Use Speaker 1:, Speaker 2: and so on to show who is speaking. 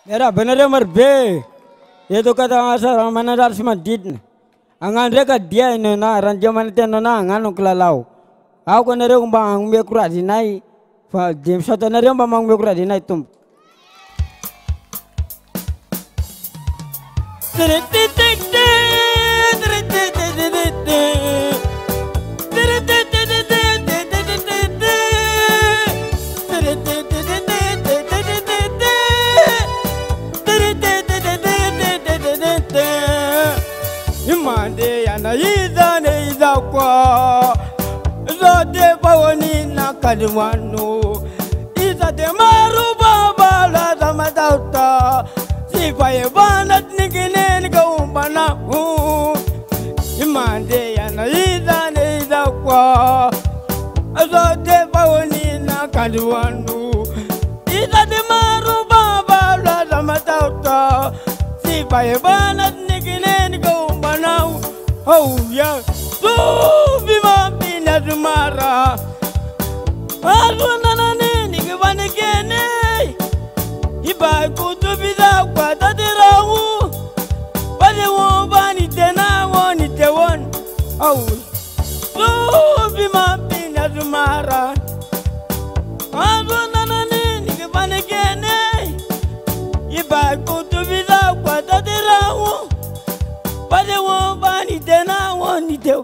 Speaker 1: Era benar marbe. Itu kata asal mana dar cuma dit. Angan reka dia ini na ranjaman itu na angan ukelalau. Aku kan nere umbang mekura dinai. James atau nere umbang mekura dinai tum. Imande yana iza ne iza kwa zote pawoni na kalimano iza de maru baba la tamatauta sifaye banat nigine niga umbana imande yana iza ne iza kwa zote pawoni na kalimano iza de maru baba la tamatauta sifaye banat nigine niga now, oh yeah, so viva pina dumara. Aluna nani givane kene. Iba kutu biza kwa tatirawu. Bale wo bani tena woni te won. Oh, so viva pina dumara. Aluna nani givane kene. Iba kutu biza kwa tatirawu. Bale wo bani tena woni te